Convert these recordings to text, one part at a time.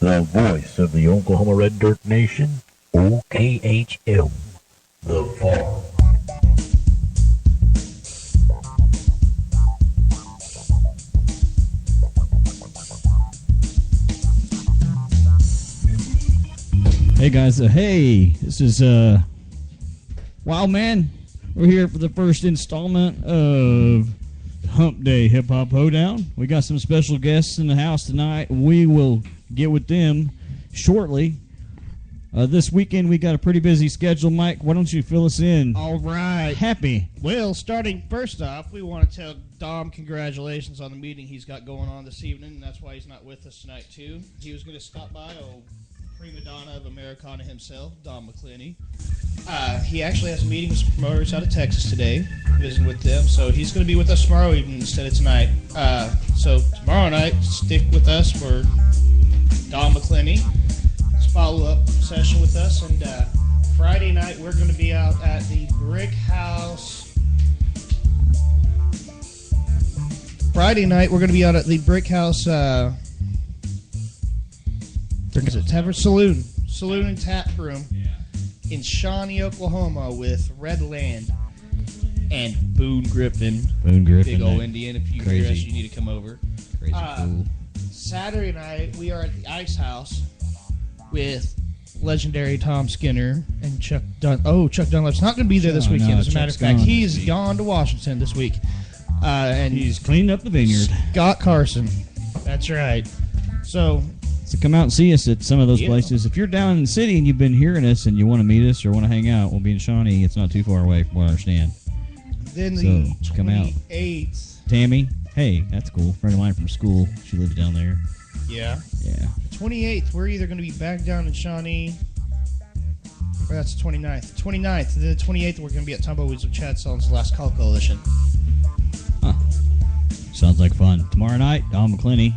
The voice of the Oklahoma Red Dirt Nation, OKHM, The Fall. Hey guys, hey, this is Wildman. We're here for the first installment of Hump Day Hip Hop Hoedown. We got some special guests in the house tonight. We will get with them shortly. This weekend we got a pretty busy schedule. Mike, why don't you fill us in? All right. Happy. Well, starting first off, we want to tell Dom congratulations on the meeting he's got going on this evening, and that's why he's not with us tonight, too. He was going to stop by, prima donna of Americana himself, Don McClinney. He actually has a meeting with some promoters out of Texas today, visiting with them, so he's going to be with us tomorrow evening instead of tonight. So tomorrow night, stick with us for Don McClinney. Follow-up session with us, and Friday night we're going to be out at the Brick House. Friday night we're going to be out at the Brick House. Is it Tavern Saloon and Tap Room in Shawnee, Oklahoma, with Redland and Boone Griffin. Big old Indian. If you hear us, you need to come over. Crazy cool. Saturday night we are at the Ice House with legendary Tom Skinner and Chuck Dunlap. Oh, Chuck Dunlap's not going to be there this weekend. As a matter of fact, he's gone to Washington this week. And he's cleaning up the vineyard. Scott Carson. That's right. So come out and see us at some of those places. If you're down in the city and you've been hearing us and you want to meet us or want to hang out, we'll be in Shawnee. It's not too far away from what I understand. Then the come out. 28th. Tammy, hey, that's cool. Friend of mine from school. She lives down there. Yeah. Yeah. 28th, we're either going to be back down in Shawnee, or that's the 29th. 29th, then the 28th, we're going to be at Tumbleweeds with Chad Sullivan's Last Call Coalition. Huh. Sounds like fun. Tomorrow night, Dom McClinney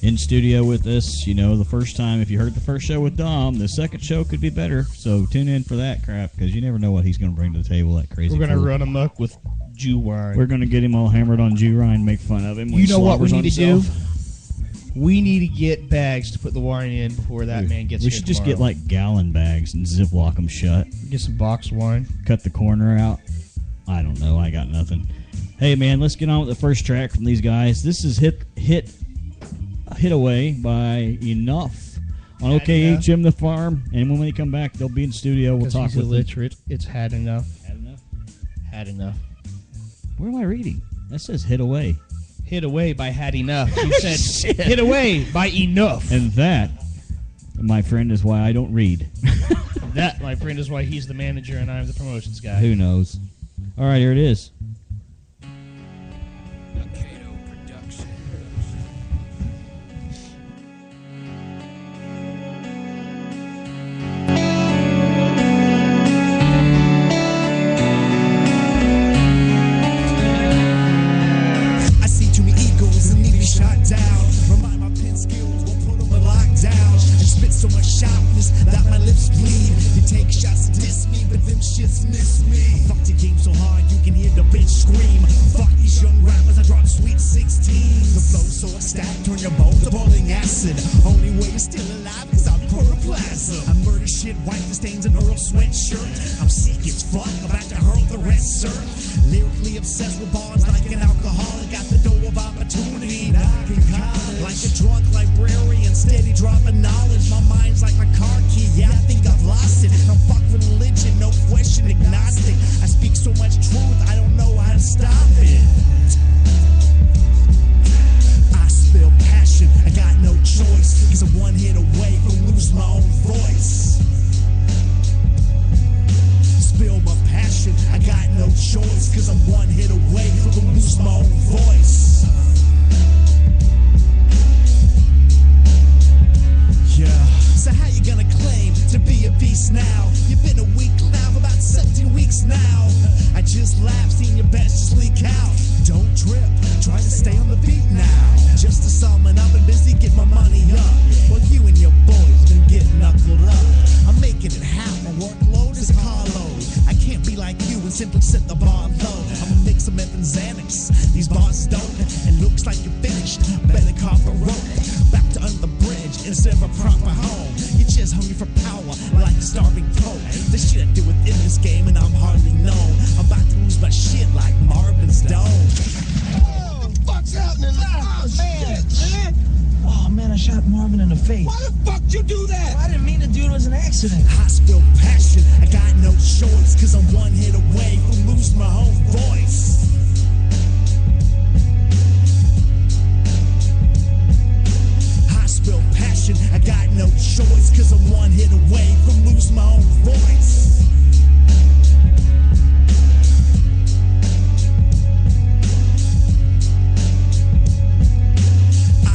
in studio with us. You know, the first time, if you heard the first show with Dom, the second show could be better. So tune in for that crap, because you never know what he's going to bring to the table, that crazy We're going to run amok with Jew wine. We're going to get him all hammered on Jew wine, make fun of him. You know what we need to do? We need to get bags to put the wine in before that man gets here. We should just get like gallon bags and ziplock them shut. Get some boxed wine. Cut the corner out. I don't know. I got nothing. Hey man, let's get on with the first track from these guys. This is Hit Away by Enough on OKHM The Farm. And when we come back, they'll be in studio. We'll talk with illiterate. It's Had Enough. Had enough. Had Enough. Where am I reading? That says Hit Away. Hit Away by Had Enough. You said Hit Away by Enough. And that, my friend, is why I don't read. That, my friend, is why he's the manager and I'm the promotions guy. Who knows? All right, here it is. Simply set the bar low. I'ma mix some meth and Xanax. These bars don't. It looks like you're finished. Better carve a rope. Back to under the bridge. instead of a proper home. You're just hungry for power, like a starving pope. The shit I do within this game, and I'm hardly known. I'm about to lose my shit like Marvin's Dome. What the fuck's happening? Oh, shit, man. Oh man, I shot Marvin in the face. Why the fuck you do that? I didn't mean to do it. It was an accident. I spill passion, I got no choice, cause I'm one hit away from losing my whole voice. I spill passion, I got no choice, cause I'm one hit away from losing my own voice.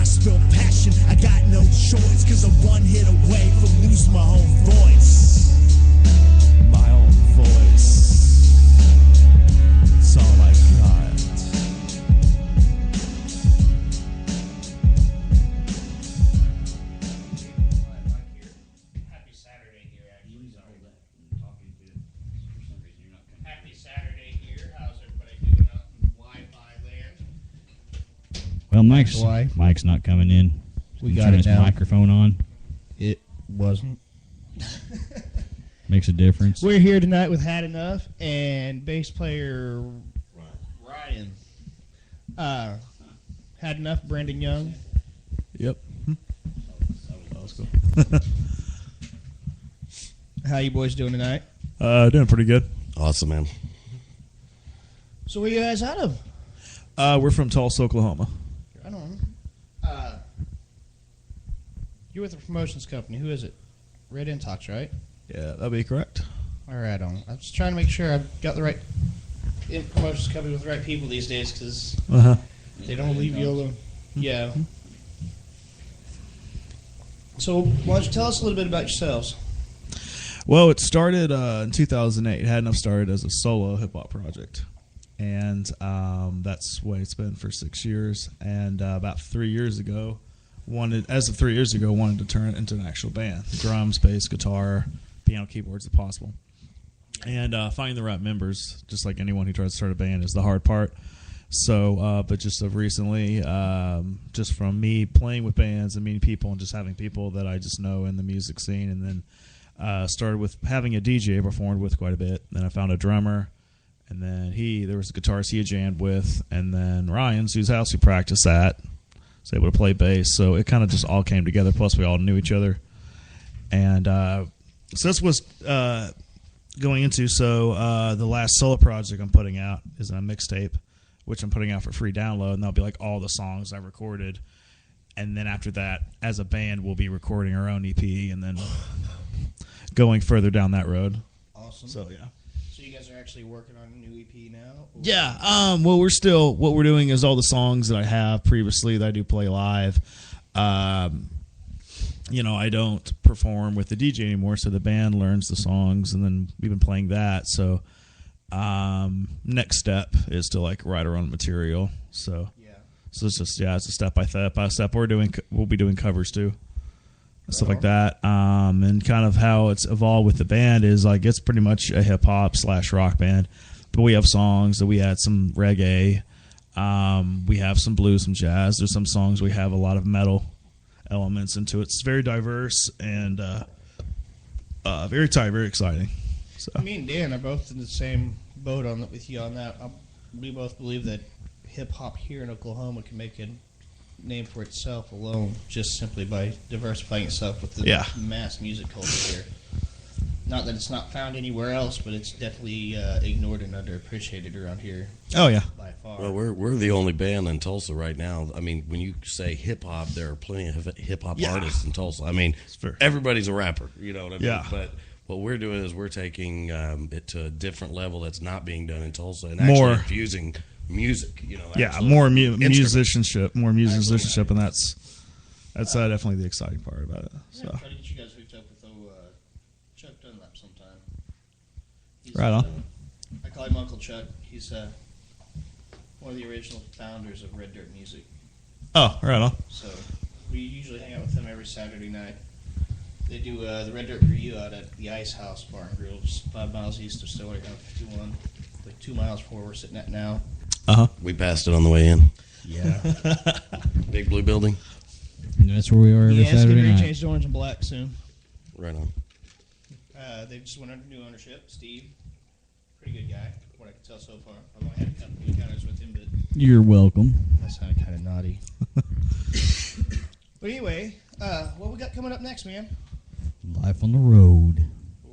Spill passion, I got no choice, cause I'm one hit away from losing my own voice. My own voice. It's all I got. Happy Saturday here, actually. Happy Saturday here. How's everybody doing out in Wi-Fi land? Well, Why? Mike's not coming in. We He's got turning it his now. microphone on. It wasn't. Makes a difference. We're here tonight with Had Enough and bass player Ryan. Had Enough, Brandon Young. Yep. That was cool. How you boys doing tonight? Doing pretty good. Awesome, man. So where you guys out of? We're from Tulsa, Oklahoma. I don't know. You're with a promotions company. Who is it? Red Intox, right? Yeah, that'd be correct. All right, on. I'm just trying to make sure I've got the right promotions company with the right people these days, because they don't leave you alone. Yeah. So why don't you tell us a little bit about yourselves? Well, it started in 2008. Had Enough started as a solo hip-hop project. And that's the way it's been for 6 years. And about 3 years ago, wanted to turn it into an actual band. Drums, bass, guitar, piano, keyboards, if possible. And finding the right members, just like anyone who tries to start a band, is the hard part. So, but just of recently, just from me playing with bands and meeting people and just having people that I just know in the music scene, and then started with having a DJ I performed with quite a bit. Then I found a drummer. And then there was a guitarist he had jammed with, and then Ryan's, whose house we practiced at, was able to play bass. So it kind of just all came together. Plus, we all knew each other. And so that's what's going into. So the last solo project I'm putting out is a mixtape, which I'm putting out for free download, and that'll be like all the songs I recorded. And then after that, as a band, we'll be recording our own EP and then going further down that road. Awesome. So, yeah. So you guys are actually working on a new EP now? Or? Yeah. Well, what we're doing is all the songs that I have previously that I do play live. I don't perform with the DJ anymore, so the band learns the songs, and then we've been playing that. So, next step is to like write our own material. So, so it's just it's a step by step. We'll be doing covers too. Stuff like that, and kind of how it's evolved with the band is like it's pretty much a hip hop / rock band, but we have songs that we had some reggae, we have some blues, some jazz. There's some songs we have a lot of metal elements into it. It's very diverse and very tight, very exciting. So Me and Dan are both in the same boat with you on that. We both believe that hip hop here in Oklahoma can make a name for itself alone, just simply by diversifying itself with the mass music culture here. Not that it's not found anywhere else, but it's definitely ignored and underappreciated around here. Oh yeah, by far. Well, we're the only band in Tulsa right now. I mean, when you say hip hop, there are plenty of hip hop artists in Tulsa. I mean, everybody's a rapper. You know what I mean? Yeah. But what we're doing is we're taking it to a different level that's not being done in Tulsa, and actually infusing music. More musicianship, and that's definitely the exciting part about it. So. Try to get you guys hooked up with Chuck Dunlap sometime. Right on. I call him Uncle Chuck. He's one of the original founders of Red Dirt Music. Oh, right on. So we usually hang out with them every Saturday night. They do the Red Dirt Review out at the Ice House Bar and Grill, just 5 miles east of Stillwater, Highway 51, like 2 miles from where we're sitting at now. We passed it on the way in. Yeah. Big blue building. That's where we are every Yeah, it's going Saturday to be night. changed to orange and black soon. Right on. They just went under new ownership. Steve, pretty good guy, from what I can tell so far. I've only had a couple of encounters with him, but You're welcome. that sounded kind of naughty. But anyway, what we got coming up next, man? Life on the road.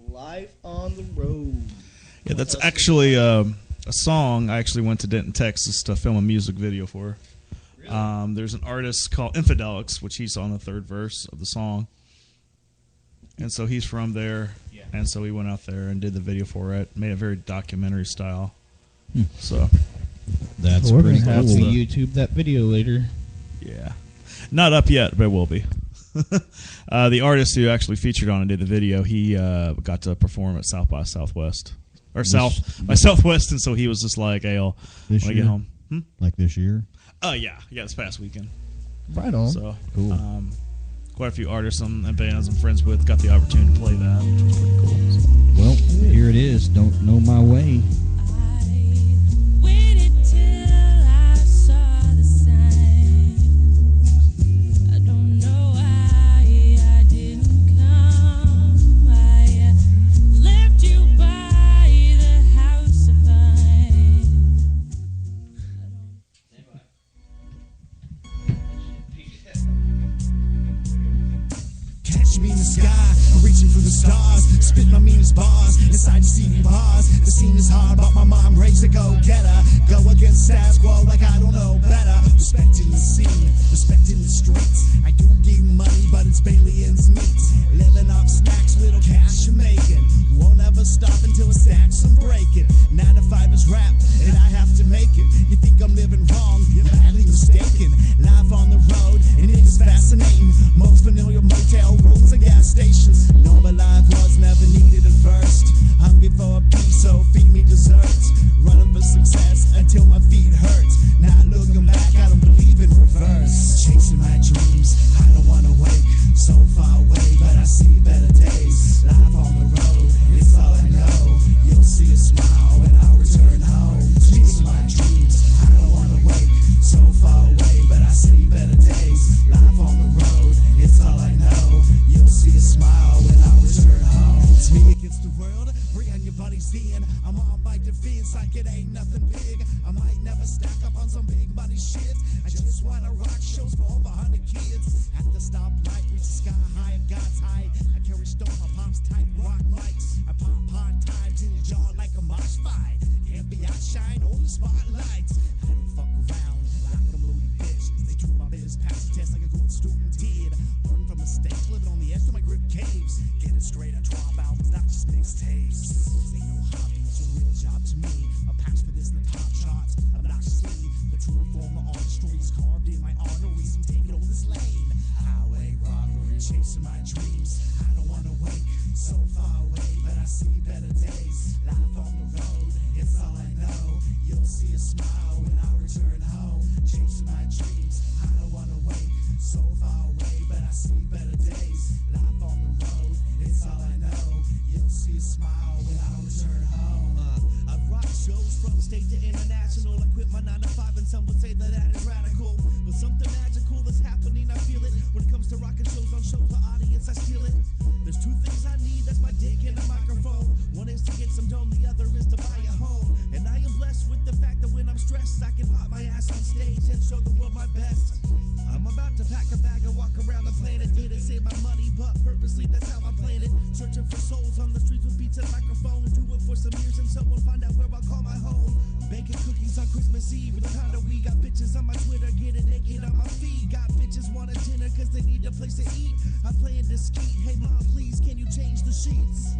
Life on the road. Yeah, that's actually a song I actually went to Denton, Texas to film a music video for. Really? There's an artist called Infidelix, which he's on the third verse of the song. And so he's from there. Yeah. And so we went out there and did the video for it. Made it very documentary style. So, That's We're pretty going to have cool. to YouTube that video later. yeah. Not up yet, but it will be. The artist who actually featured on and did the video, he got to perform at South by Southwest. Or South by Southwest, and so he was just like, hey, when This I year? get home. Like this year? Oh, yeah, this past weekend. Right on. So, Cool. quite a few artists and bands I'm friends with got the opportunity to play that, which was pretty cool. So. Well, here it is. Don't know my way. Waited till I saw the signs. I don't know why I didn't come. I left you by the house of pine. Catch me in the sky, I'm reaching for the stars. Spit my meanest bars inside the CD bars. The scene is hard, but my mom raised a go-getter. Go against status quo like I don't know better. Respecting the scene, respecting the streets. I do give money, but it's barely ends meet. Living off snacks, little cash you're making. Won't ever stop until it stacks and break it. 9 to 5 is rap, and I have to make it. You think I'm living wrong? You're badly mistaken. Life on the road, and it is fascinating. Most familiar motel rooms and gas stations. No, but life was never needed at first. Hungry for a piece, so feed me desserts. Running for success until my feet hurt. Not looking back, I don't believe in reverse. Chasing my dreams, I don't wanna wake. So far away, but I see better days. Life on the road, it's all I know. You'll see a smile when I return home. Chasing my dreams, I don't wanna wake. So far away, but I see better days. Life on the road, it's all I know. You'll see a smile when I return home. It's me against the world, bring on your buddies in. I'm on by defense like it ain't nothing big. I might never stack up on some big money shit. I just wanna rock shows for over 100 kids. At the stoplight, reach the sky high of God's height. I carry stone, my palms tight, rock mics. I pop hard times in your jaw like a mosh fight. Can't be outshine on the spotlights. I don't fuck around like a moody bitch. They do my biz, pass the test like a good student did. Burn from mistakes, living on the edge of my grip caves. Get it straight, I drop albums, not just mixtapes. This ain't no hobby, it's a real job to me. A patch for this in the top charts, obnoxiously. The true form of artistry is carved in my arteries. I'm taking over this lane. Highway robbery, chasing my dreams. I don't wanna wake, so far away, but I see better days. Life on the road, it's all I know. You'll see a smile when I return home. Chasing my dreams, I don't wanna wake, so far away, but I see better days. Life on the road, it's all I know. You'll see a smile when I return home. I've rocked shows from state to international. I quit my 9 to 5 and some would say that is radical. But something magical is happening, I feel it. When it comes to rocking shows on shows, the audience, I steal it. There's 2 things I need, that's my dick and a microphone. One is to get some dome, the other is to buy a home. And I am blessed with the fact that when I'm stressed, I can pop my ass on stage and show the world my best. I'm about to pack a bag and walk around the planet. Didn't save my money, but purposely, that's how I planned it. Searching for souls on the streets with beats and microphones. Do it for some years and someone find out where I'll call my home. Baking cookies on Christmas Eve with a pound of weed. Got bitches on my Twitter, getting naked on my feed. Got bitches want a dinner cause they need a place to eat. I'm playing discreet. Hey mom, please, can you change the sheets?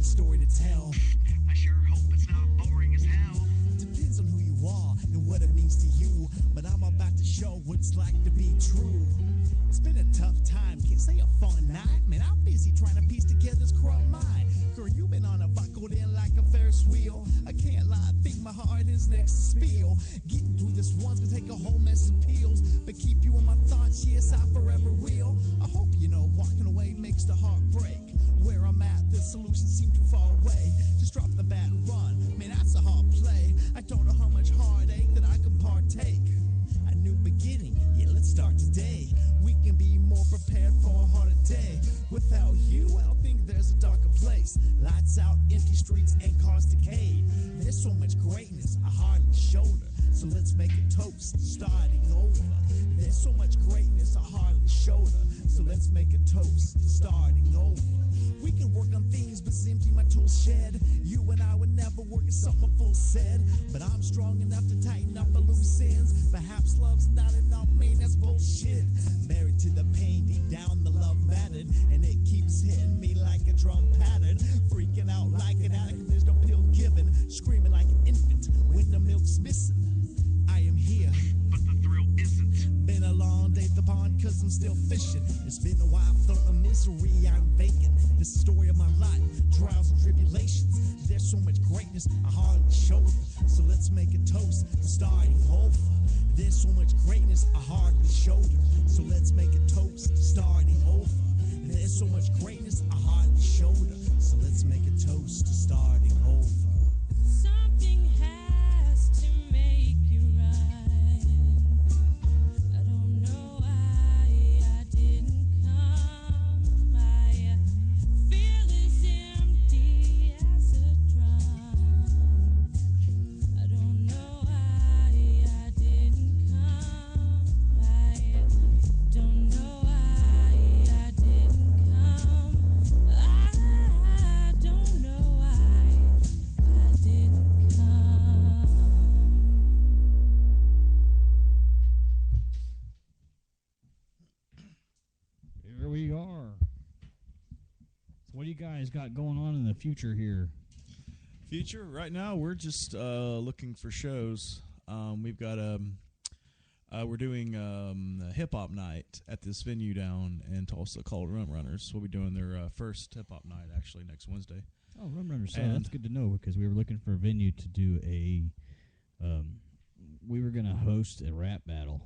story to tell. I sure hope it's not boring as hell. Depends on who you are and what it means to you, but I'm about to show what it's like to be true. It's been a tough time, can't say a fun night. Man, I'm busy trying to piece together this corrupt mind. Girl, you been on a buckled in like a Ferris wheel. I can't lie, I think my heart is next to spill. Getting through this one's gonna take a whole mess of pills, but keep you in my thoughts, yes, I forever will. I hope you know walking away makes the heart break. Where I'm at, the solutions seem too far away. Just drop the bat and run, man, that's a hard play. I don't know how much heartache that I can partake. A new beginning, yeah, let's start today. We can be more prepared for a harder day. Without you, I don't think there's a darker place. Lights out, empty streets, and cars decay. There's so much greatness, I hardly shoulder. So let's make a toast, starting over. There's so much greatness, I hardly shoulder. So let's make a toast, starting over. We can work on things, but it's empty my tool shed. You and I would never work at something full said. But I'm strong enough to tighten up a loose ends. Perhaps love's not enough, man, that's bullshit. Married to the pain, deep down the love mattered. And it keeps hitting me like a drum pattern. Freaking out like an addict, there's no pill given. Screaming like an infant when the milk's missing. I am here, but the thrill isn't. Been a long day at the pond, cause I'm still fishing. It's been a while, through the misery, I'm vacant. This is the story of my life, trials and tribulations. There's so much greatness, I hardly shoulder. So let's make a toast to starting over. There's so much greatness, I hardly shoulder. So let's make a toast to starting over. There's so much greatness, I hardly shoulder. So let's make a toast to starting over. Something has to make you right. I don't know why I didn't come. I feel as empty as a drum. I don't know why I didn't come. I don't know why I didn't come. I don't know why I didn't come. Here we are. So what do you guys got going on in the future here? Future, right now we're just looking for shows. We've got we're doing a hip hop night at this venue down in Tulsa called Rum Runners. We'll be doing their first hip hop night actually next Wednesday. Oh, Rum Runners. So And- that's good to know because we were looking for a venue to do a. We were going to host a rap battle.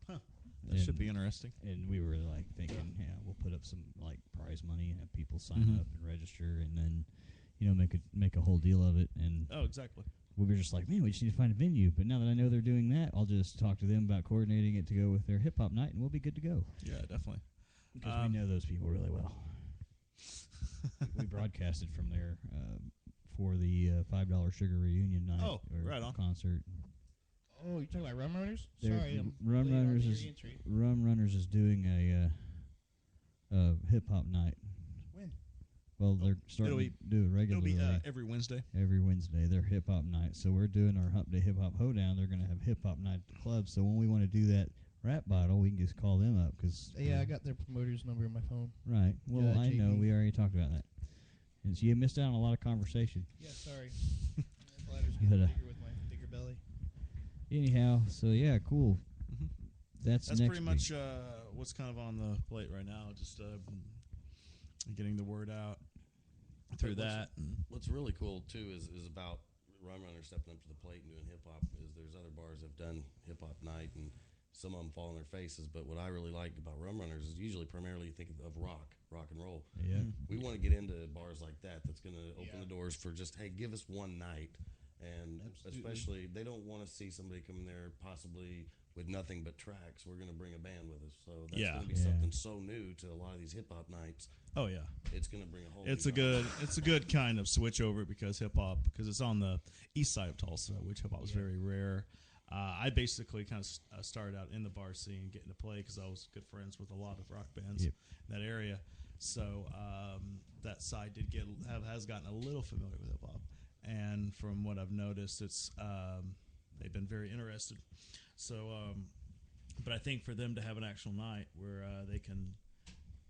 That should be interesting. And we were like thinking, yeah, we'll put up some like prize money and have people sign Mhm. up and register, and then make a whole deal of it. And Oh, exactly. we were just like, man, we just need to find a venue. But now that I know they're doing that, I'll just talk to them about coordinating it to go with their hip hop night, and we'll be good to go. Yeah, definitely. Because we know those people really well. We broadcasted from there for the $5 Sugar Reunion night. Oh, or right on. Concert. Oh, you're talking about Rum Runners? They're- Sorry, I'm Rum late on Runners your is entry. Rum Runners is doing a hip hop night. When? Well, they're starting It'll to do it regularly. It'll be every Wednesday. Every Wednesday, they're hip hop night. So we're doing our Hump Day Hip Hop Hoedown. They're going to have hip hop night at the club. So when we want to do that rap battle, we can just call them up. Cause, Yeah, I got their promoter's number in my phone. Right. Well, Yeah, I know. JP. We already talked about that. And so you missed out on a lot of conversation. Yeah, sorry. My bladder's You getting had a- bigger with my bigger belly. Anyhow, so yeah, cool. Mhm. That's That's next pretty week. much what's kind of on the plate right now. Just getting the word out through that. What's really cool too is about Rum Runner stepping up to the plate and doing hip hop. Is there's other bars that have done hip hop night and some of them fall on their faces. But what I really like about Rum Runners is usually primarily you think of rock and roll. Yeah. We want to get into bars like that. That's going to open the doors for just hey, give us one night. And especially, they don't want to see somebody come in there possibly with nothing but tracks. We're going to bring a band with us, so that's Yeah. going to be Yeah. something so new to a lot of these hip hop nights. Oh yeah, It's going to bring a whole. it's new a good kind of switch over because hip hop because it's on the east side of Tulsa, which hip hop is very rare. I basically kind of started out in the bar scene, getting to play because I was good friends with a lot of rock bands Yep. in that area. So that side has gotten a little familiar with hip hop, and from what I've noticed, it's they've been very interested. So, but I think for them to have an actual night where they can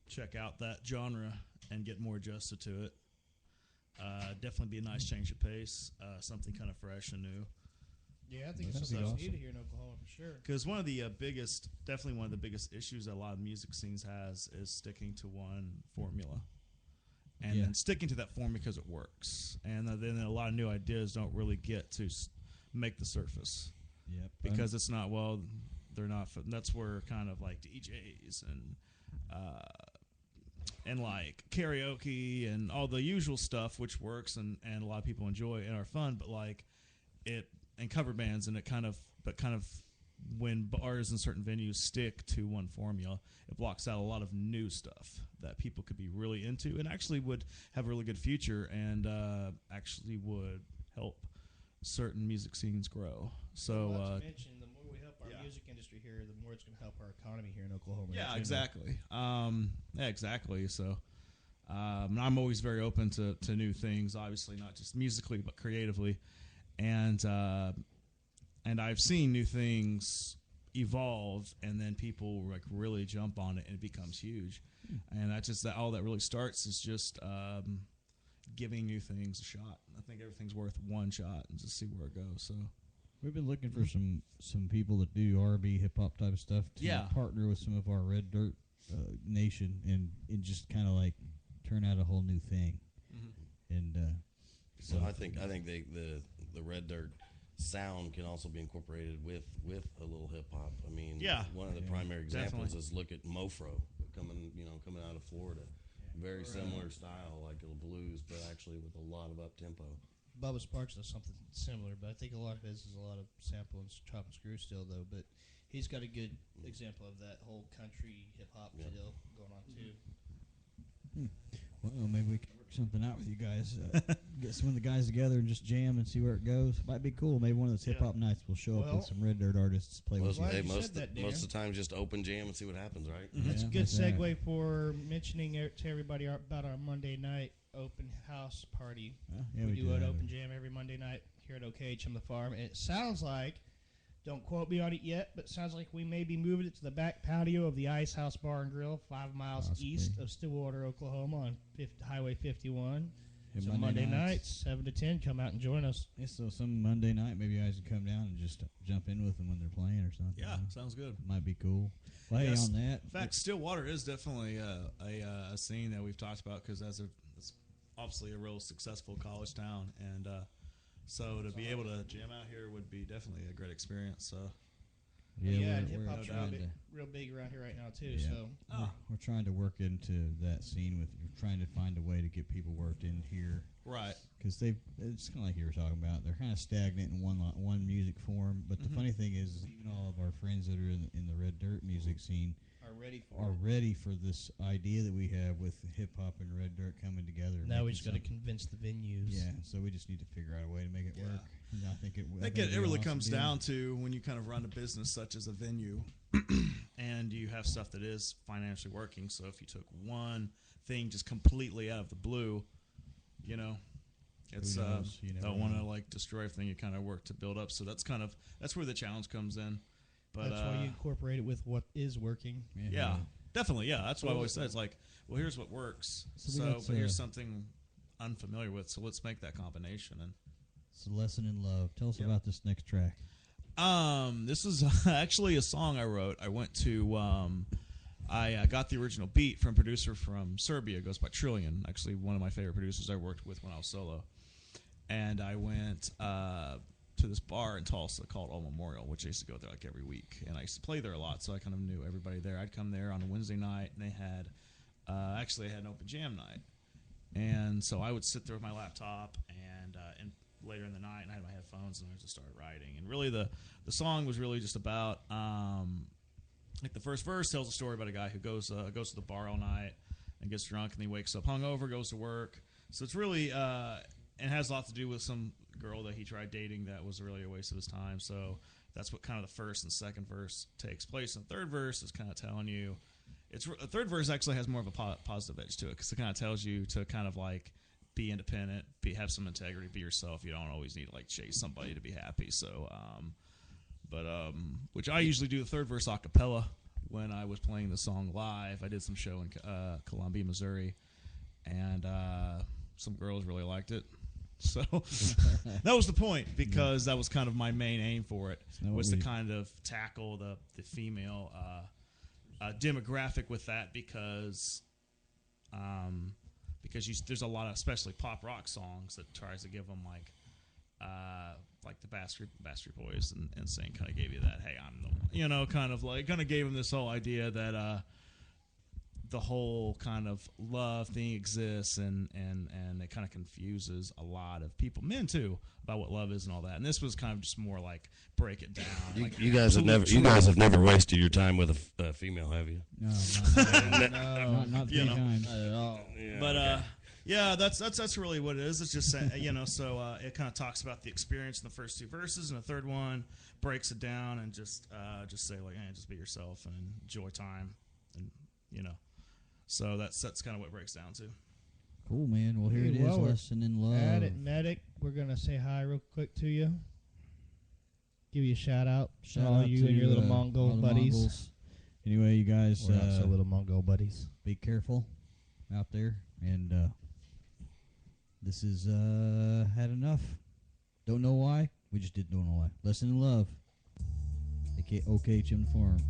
check out that genre and get more adjusted to it, Definitely be a nice change of pace, something kind of fresh and new. Yeah, I think it's That'd be something awesome. needed here in Oklahoma for sure. Because one of the definitely one of the biggest issues that a lot of music scenes has is sticking to one formula. And Yeah. then sticking to that form because it works. And then a lot of new ideas don't really get to make the surface. Yep. Because it's not, well, they're not, that's where kind of like DJs and like karaoke and all the usual stuff, which works and a lot of people enjoy and are fun, but like it, and cover bands, and it kind of when bars and certain venues stick to one formula, it blocks out a lot of new stuff that people could be really into and actually would have a really good future and actually would help certain music scenes grow. So Not to mention, the more we help our yeah. music industry here, the more it's going to help our economy here in Oklahoma. yeah, As you know. exactly. Exactly. So I'm always very open to new things, obviously not just musically but creatively. And I've seen new things evolve, and then people like really jump on it, and it becomes huge. And all that really starts is just giving new things a shot. I think everything's worth one shot, and just see where it goes. So We've been looking for some people that do R&B, hip hop type of stuff to partner with some of our Red Dirt Nation and just kind of like turn out a whole new thing. Mm-hmm. And So I think the Red Dirt sound can also be incorporated with a little hip hop. I mean, one of the primary examples is look at Mofro coming out of Florida. Very similar style, like a blues, but actually with a lot of up tempo. Bubba Sparks does something similar, but I think a lot of his is a lot of sample and chop and screw still, though. But he's got a good example of that whole country hip hop deal going on too. well, maybe we can work something out with you guys. Get some of the guys together and just jam and see where it goes. Might be cool. Maybe one of those hip hop nights we'll show up with some Red Dirt artists play with. glad Hey, you most said that, of the time, just open jam and see what happens, right? That's a Yeah, good that's right. segue for mentioning to everybody about our Monday night open house party. Yeah, we do an that. open jam every Monday night here at OKH on the farm. And it sounds like, don't quote me on it yet, but it sounds like we may be moving it to the back patio of the Ice House Bar and Grill, 5 miles Possibly. east of Stillwater, Oklahoma, on Highway 51. And So Monday nights, 7 to 10, come out and join us. Yeah, so some Monday night, maybe you guys can come down and just jump in with them when they're playing or something. Yeah, sounds good. Might be cool. Well, hey, Yes. on that. In fact, Stillwater is definitely a scene that we've talked about because it's obviously a real successful college town, and so to be able to jam out here would be definitely a great experience. So Yeah, and we're hip hop's trying to- real big around here right now, too. Yeah. So We're trying to work into that scene we're trying to find a way to get people worked in here. right, Because it's kind of like you were talking about. They're kind of stagnant in one music form. But the funny thing is, even all of our friends that are in the Red Dirt music scene are ready for are it. ready for this idea that we have with hip hop and Red Dirt coming together. and Now we making just got to something. convince the venues. Yeah, so we just need to figure out a way to make it work. And I think I think it it'd be really an comes awesome deal. down to when you kind of run a business such as a venue and you have stuff that is financially working. So if you took one thing just completely out of the blue, it's Who knows? You never don't want to know. like destroy everything. You kind of work to build up. So that's where the challenge comes in. But That's why you incorporate it with what is working. yeah, definitely. Yeah, that's what I always say. It's like, well, here's what works. So we got, But here's something unfamiliar with. So let's make that combination. And It's a lesson in love. Tell us about this next track. this is actually a song I wrote. I went to I got the original beat from a producer from Serbia. Goes by Trillion. Actually, one of my favorite producers I worked with when I was solo. And I went to this bar in Tulsa called All Memorial, which I used to go there like every week, and I used to play there a lot, so I kind of knew everybody there. I'd come there on a Wednesday night, and they had actually an open jam night, and so I would sit there with my laptop and later in the night, and I had my headphones, and I just started writing. And really, the song was really just about like the first verse tells a story about a guy who goes to the bar all night and gets drunk, and he wakes up hungover, goes to work. So it's really it has a lot to do with some girl that he tried dating that was really a waste of his time. So that's what kind of the first and second verse takes place. And the third verse is kind of telling you, the third verse actually has more of a positive edge to it because it kind of tells you to kind of like be independent, have some integrity, be yourself. You don't always need to like chase somebody to be happy. So, which I usually do the third verse a cappella when I was playing the song live. I did some show in Columbia, Missouri, and some girls really liked it. So that was the point, because that was kind of my main aim for it, was to kind of tackle the female demographic with that, because there's a lot of, especially pop rock songs, that tries to give them like the Backstreet Boys and saying, kind of gave you that, hey, I'm the one, kind of gave them this whole idea that the whole kind of love thing exists, and it kind of confuses a lot of people, men too, about what love is and all that. And this was kind of just more like break it down. You guys have never wasted your time with a female, have you? No, not 3 times. Not at all. Yeah, But okay. yeah, that's really what it is. It's just so it kind of talks about the experience in the first 2 verses, and the third one breaks it down and just say like, hey, just be yourself and enjoy time, and So that's kind of what it breaks down to. Cool, man. Well, here it is, Well, Lesson in Love. At it, Medic, we're going to say hi real quick to you. Give you a shout out. Shout all out you to and your little all Mongol the buddies. Mongols. Anyway, you guys, We're not so little Mongol buddies. be careful out there. And this is had enough. Don't know why. We just don't know why. Lesson in Love. Okay, Jim Farm.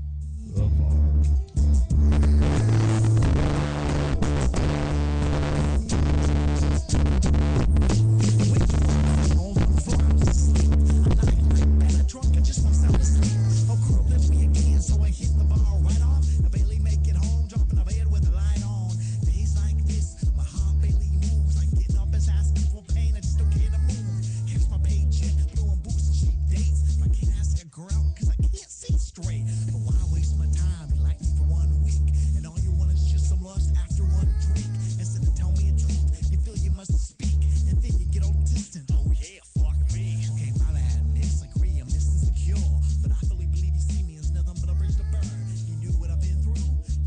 Drunk and just won't sound asleep. Oh, girl, lift me again, so I hit the bar right off. I barely make it home, dropping a bed with the light on. Days like this, my heart barely moves. Like getting up and asking for pain, I just don't care to move. Catch my paycheck, blowing boots and cheap dates. I can't ask a girl, cause I can't see straight. But why waste my time? You like me for 1 week, and all you want is just some lust after 1 drink. Instead of tell me the truth, you feel you must speak, and then you get all distant. Oh yeah, fuck me. Okay, my bad, disagree, I'm insecure, but I fully believe you see me as nothing but a bridge to burn. You knew what I've been through,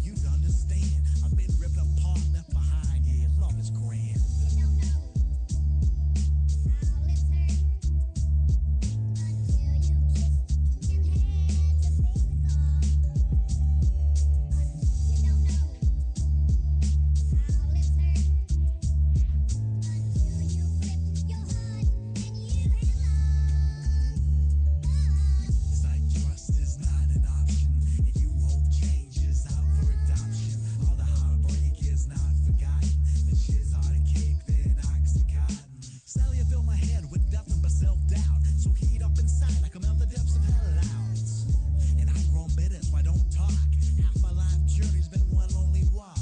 you'd understand. I've been ripped apart, left behind. Yeah, love is grand. It's like trust is not an option, and you hope change is out for adoption. All the heartbreak is not forgotten. The shit's hard to kick, then oxycontin. Sally, I fill my head with nothing but self-doubt. So heat up inside, I come out the depths of hell out. And I've grown bitter, so I don't talk. Half my life journey's been one lonely walk.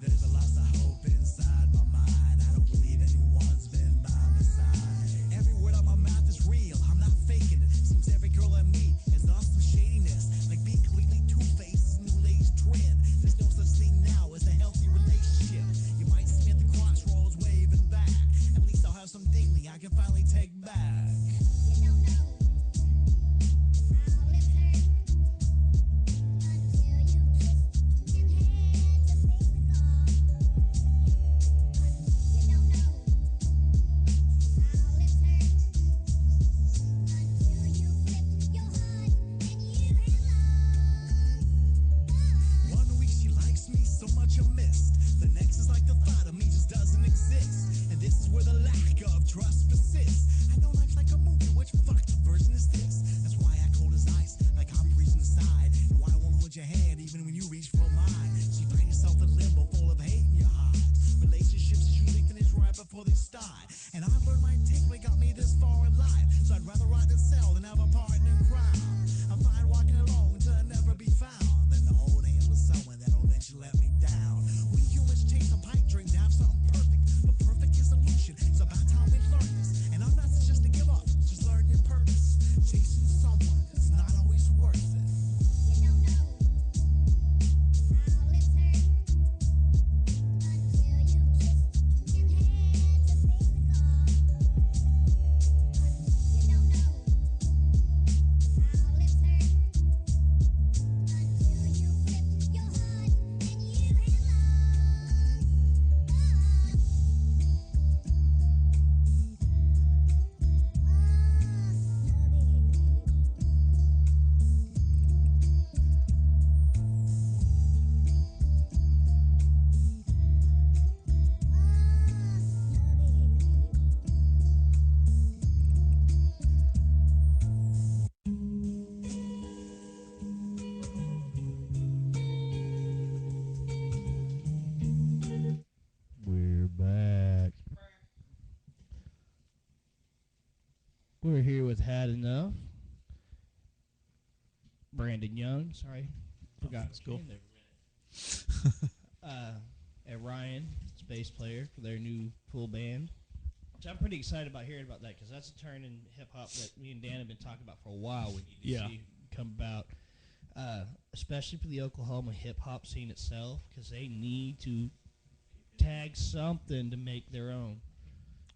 There's a loss of hope inside my mind. I don't believe anyone's been by my side. Every word on my mouth is real, I'm not faking it. Seems every girl I meet has lost some shadiness. Like being completely two-faced, new age trend. There's no such thing now as a healthy relationship. You might see me at the crossroads waving back. At least I'll have some dignity I can finally take back. One week she likes me so much I missed. The next is like the thought of me just doesn't exist. And this is where the lack of trust persists. I know life's like a movie, which fucked version is this? That's why I cold as ice, like I'm freezing inside. And why I won't hold your hand even when you reach for mine. So you find yourself in limbo full of hate in your heart. Relationships usually finish right before they start. And I've learned my takeaway got me this far in life. So I'd rather rot and sell than have a partner in crime. I'm fine walking alone to never be found than to hold hands with someone that'll eventually let me down. We humans chase a pipe dream to have something perfect, but perfect is illusion. It's about time we learn this. And I'm not suggesting give up, just learn your purpose. Chasing someone is not always worth it. We're here with Had Enough. Brandon Young, sorry. Forgot his cool. name there for a minute. And Ryan, his bass player for their new full band. Which I'm pretty excited about hearing about that because that's a turn in hip hop that me and Dan have been talking about for a while. We need to see come about, especially for the Oklahoma hip hop scene itself, because they need to tag something to make their own.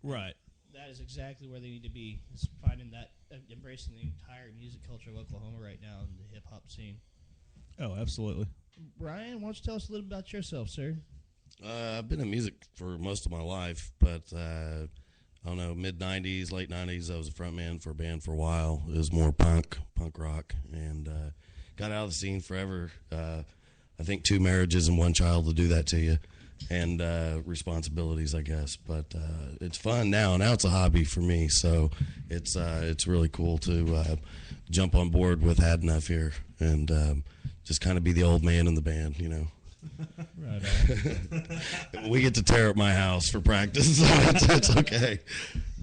Right. That is exactly where they need to be. Is finding that, embracing the entire music culture of Oklahoma right now in the hip hop scene. Oh, absolutely. Brian, why don't you tell us a little about yourself, sir? I've been in music for most of my life, but I don't know, mid-'90s, late '90s, I was a frontman for a band for a while. It was more punk rock, and got out of the scene forever. I think 2 marriages and 1 child will do that to you, and responsibilities, I guess. But it's fun now. Now it's a hobby for me, so it's really cool to jump on board with Had Enough here and just kind of be the old man in the band, you know. Right on. We get to tear up my house for practice, so it's okay.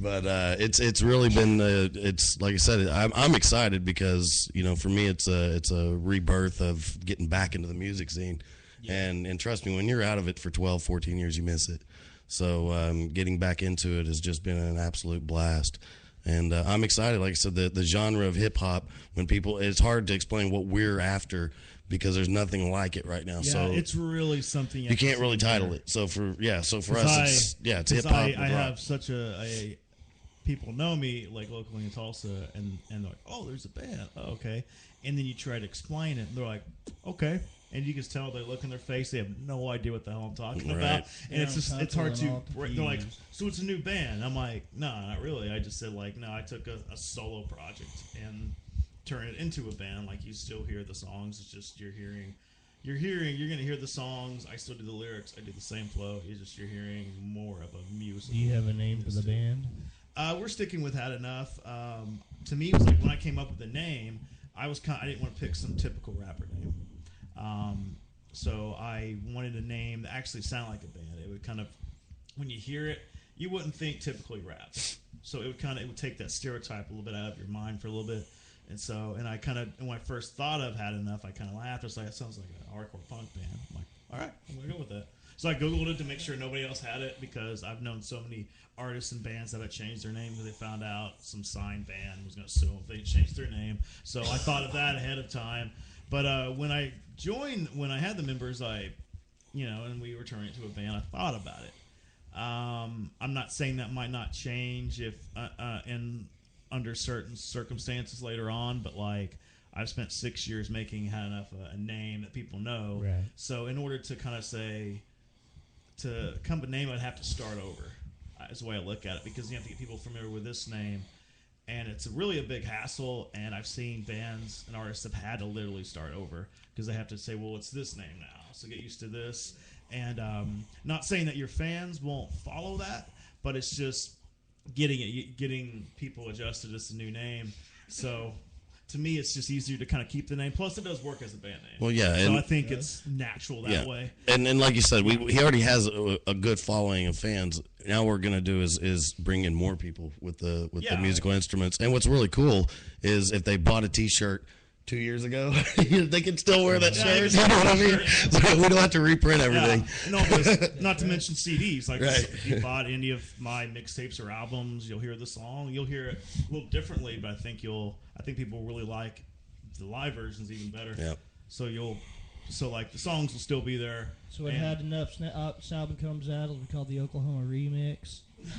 But it's really been it's like I said, I'm excited because, you know, for me it's a rebirth of getting back into the music scene, and trust me, when you're out of it for 12, 14 years, you miss it. So getting back into it has just been an absolute blast. And I'm excited. Like I said, the genre of hip hop, when people, it's hard to explain what we're after because there's nothing like it right now. Yeah, so it's really something you can't really title it. So for us, it's hip hop. I have such a people know me like locally in Tulsa, and they're like, oh, there's a band, oh, okay, and then you try to explain it, and they're like, okay. And you can tell they look in their face; they have no idea what the hell I'm talking about, and it's hard to. They're like, "So it's a new band?" I'm like, "No, not really. I just said like, no, I took a solo project and turned it into a band. Like you still hear the songs. It's just you're gonna hear the songs. I still do the lyrics. I do the same flow. You're hearing more of a music. Do you have a name for the band? We're sticking with Had Enough. To me, it was like when I came up with the name, I didn't want to pick some typical rapper name. So I wanted a name that actually sounded like a band. It would kind of, when you hear it, you wouldn't think typically rap. So it would take that stereotype a little bit out of your mind for a little bit. And so, when I first thought of Had Enough, I kind of laughed. I was like, it sounds like a hardcore punk band. I'm like, all right, I'm going to go with that. So I Googled it to make sure nobody else had it because I've known so many artists and bands that have changed their name because they found out some signed band was going to sue them if they changed their name. So I thought of that ahead of time. But when I had the members, and we were turning it to a band, I thought about it. I'm not saying that might not change if under certain circumstances later on, but like I've spent 6 years making Had Enough a name that people know. Right. So in order to kind of say to come with a name, I'd have to start over. Is the way I look at it because you have to get people familiar with this name. And it's really a big hassle, and I've seen bands and artists have had to literally start over because they have to say, well, it's this name now, so get used to this. And not saying that your fans won't follow that, but it's just getting people adjusted. It's a new name. So to me, it's just easier to kind of keep the name. Plus, it does work as a band name. Well, yeah. So I think it's natural that way. And like you said, he already has a good following of fans. Now what we're going to do is bring in more people with the musical instruments. And what's really cool is if they bought a T-shirt 2 years ago, they can still wear that shirt. You know what I mean? So we don't have to reprint everything. Yeah. No, because not to mention CDs. Like right. If you bought any of my mixtapes or albums, you'll hear the song. You'll hear it a little differently, but I think people really like the live versions even better. Yeah. So like the songs will still be there. So it Had Enough. This album comes out. It'll be called the Oklahoma Remix. With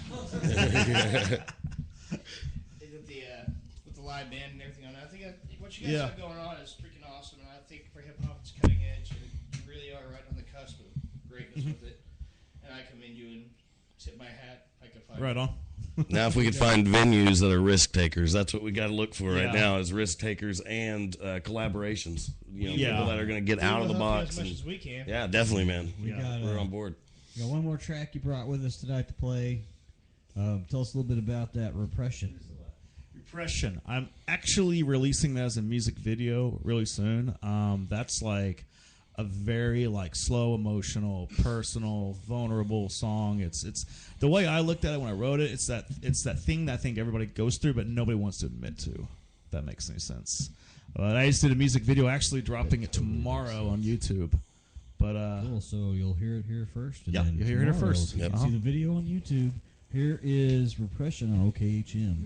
the live band and everything on it. I think what you guys have going on is freaking awesome, and I think for hip hop it's cutting edge. You really are right on the cusp of greatness with it, and I commend you and tip my hat. I can find right on. Now, if we could find venues that are risk takers, that's what we got to look for right now is risk takers and collaborations. People that are going to get out of the box. As much as we can. Yeah, definitely, man. We're on board. We got one more track you brought with us tonight to play. Tell us a little bit about that, Repression. Repression. I'm actually releasing that as a music video really soon. That's like a very like slow, emotional, personal, vulnerable song. It's the way I looked at it when I wrote it. It's that thing that I think everybody goes through, but nobody wants to admit to. If that makes any sense. I just did a music video, actually dropping it tomorrow on YouTube. But cool. So you'll hear it here first. And yeah, then you'll hear it here tomorrow first. You can see the video on YouTube. Here is Repression on OKHM.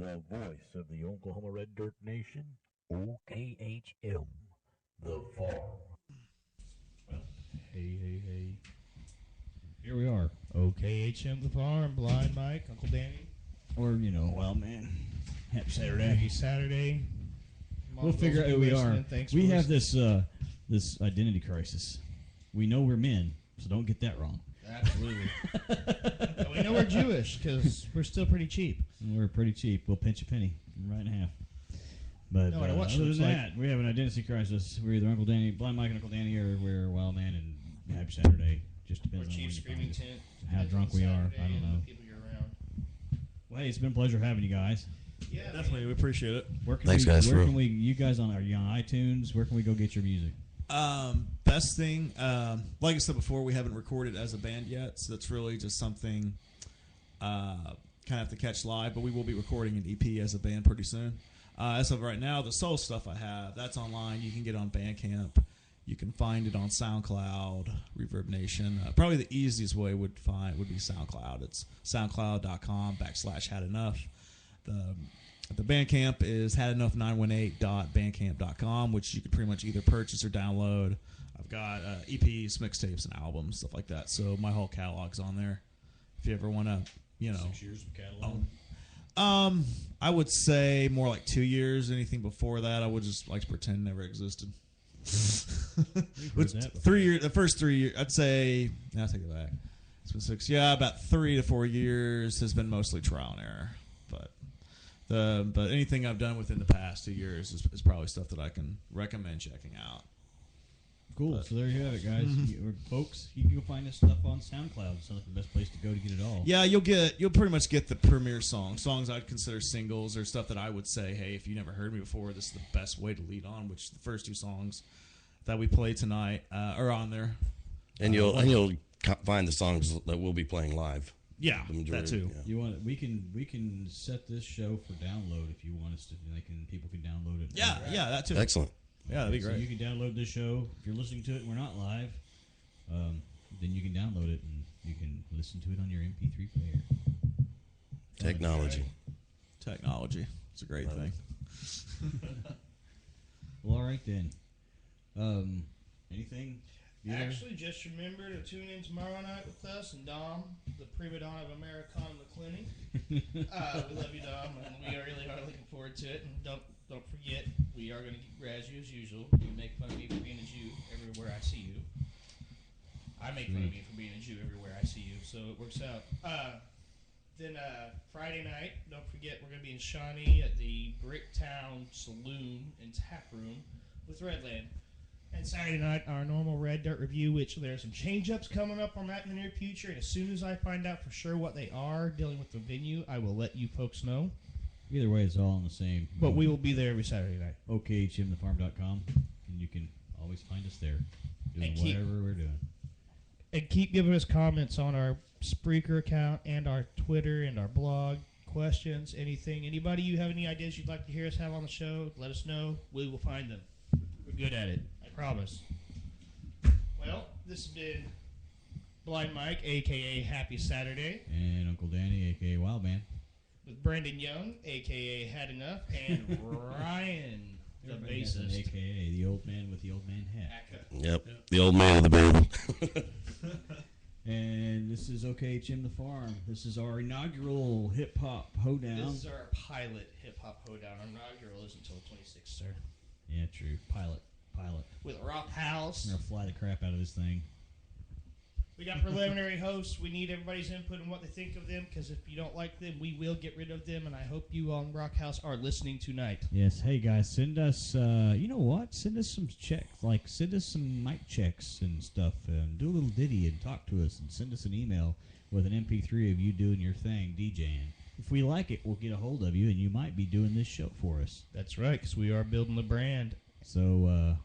The voice of the Oklahoma Red Dirt Nation, OKHM, The Farm. Hey. Here we are. OKHM The Farm, Blind Mike, Uncle Danny. Or, Wildman. Happy Saturday. Happy Saturday. We'll figure out who we are. Thanks We for have this identity crisis. We know we're men, so don't get that wrong. Absolutely. We know we're Jewish because we're still pretty cheap. And we're pretty cheap. We'll pinch a penny right in half. But No matter what she other looks than like. that, we have an identity crisis. We're either Uncle Danny, Blind Mike and Uncle Danny, or we're Wildman and Happy Saturday. Just Or depends on Chief when you Screaming find us. Tent. How drunk we are, Saturday I don't and know. the people you're around. Well, hey, it's been a pleasure having you guys. Yeah, Definitely, we appreciate it. Where can Thanks, we, guys, Where for can we? You guys are you on iTunes? Where can we go get your music? Best thing, like I said before, we haven't recorded as a band yet, so that's really just something kind of have to catch live. But we will be recording an EP as a band pretty soon. As of right now, the soul stuff I have, that's online. You can get on Bandcamp. You can find it on SoundCloud, Reverb Nation. Probably the easiest way would be SoundCloud. It's soundcloud.com/hadenough. The Bandcamp is hadenough918.bandcamp.com, which you can pretty much either purchase or download. I've got EPs, mixtapes, and albums, stuff like that. So my whole catalog's on there. If you ever want to, 6 years of catalog. I would say more like 2 years. Anything before that, I would just like to pretend never existed. We've heard that before. 3 years. The first 3 years, I'd say. I'll take it back. It's been 6. Yeah, about 3 to 4 years has been mostly trial and error. But anything I've done within the past 2 years is probably stuff that I can recommend checking out. Cool. But- So there you have it, guys. Folks, you can find this stuff on SoundCloud. Sounds like the best place to go to get it all. Yeah, you'll pretty much get the premier songs I'd consider singles, or stuff that I would say, hey, if you never heard me before, this is the best way to lead on. Which the first 2 songs that we play tonight are on there. And you'll find the songs that we'll be playing live. Yeah, The majority, that too. yeah. You want? We can set this show for download if you want us to. People can download it. Yeah, that too. Excellent. Yeah, that'd be So great. you can download this show if you're listening to it and we're not live. Then you can download it and you can listen to it on your MP3 player. Technology. It's a great thing. Well, all right then. Anything? Yeah. Actually, just remember to tune in tomorrow night with us and Dom, the prima donna of Americana in the clinic. We love you, Dom, and we really are looking forward to it. And don't forget, we are going to razz you as usual. You make fun of me for being a Jew everywhere I see you. I make fun of you for being a Jew everywhere I see you, so it works out. Then Friday night, don't forget, we're going to be in Shawnee at the Bricktown Saloon and Tap Room with Redland. And Saturday night, our normal Red Dirt review, which there are some change-ups coming up on that in the near future. And as soon as I find out for sure what they are, dealing with the venue, I will let you folks know. Either way, it's all in the same. But we will be there every Saturday night. OKHMthefarm.com, and you can always find us there doing And keep- whatever we're doing. And keep giving us comments on our Spreaker account and our Twitter and our blog. Questions, anything. Anybody you have any ideas you'd like to hear us have on the show, let us know. We will find them. We're good at it. I promise. Well, this has been Blind Mike, a.k.a. Happy Saturday, And Uncle Danny, a.k.a. Wildman. with Brendan Young, a.k.a. Had Enough, and Ryan, the Everybody has an bassist. a.k.a. the old man with the old man hat. Yep. The old man of the band. And this is OKHM The Farm. This is our inaugural hip-hop hoedown. This is our pilot hip-hop hoedown. Our inaugural isn't until 26th, sir. Yeah, true. Pilot. With Rock House. I'm going to fly the crap out of this thing. We got preliminary hosts. We need everybody's input on what they think of them, because if you don't like them, we will get rid of them, and I hope you on Rock House are listening tonight. Yes. Hey, guys, send us, you know what? Send us some checks. Send us some mic checks and stuff. And do a little ditty and talk to us. And send us an email with an MP3 of you doing your thing, DJing. If we like it, we'll get a hold of you, and you might be doing this show for us. That's right, because we are building the brand. So,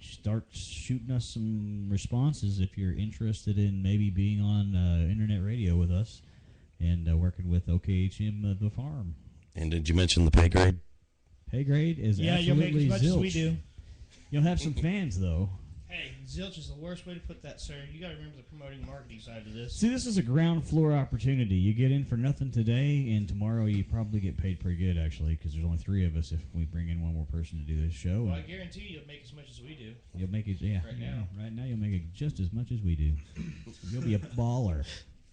start shooting us some responses if you're interested in maybe being on internet radio with us and working with OKHM The Farm. And did you mention the pay grade? Pay grade is Yeah, you'll make absolutely as much zilch. as we do. You'll have some fans, though. Hey, zilch is the worst way to put that, sir. You got to remember the promoting and marketing side of this. See, this is a ground floor opportunity. You get in for nothing today, and tomorrow you probably get paid pretty good, actually, because there's only 3 of us if we bring in one more person to do this show. Well, I And guarantee you'll make as much as we do. you'll make it, yeah. Right yeah. now. Right now, you'll make it just as much as we do. You'll be a baller.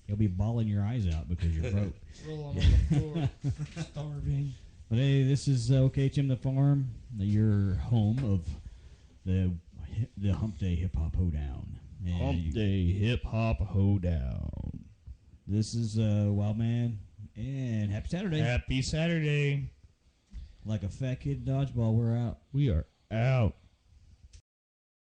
You'll be bawling your eyes out because you're broke. Roll on the floor, starving. But hey, this is OKHM The Farm, your home of the Hump Day Hip Hop Hoedown. And Day Hip Hop Hoedown. This is Wildman and Happy Saturday. Happy Saturday. Like a fat kid dodgeball, we're out. We are out.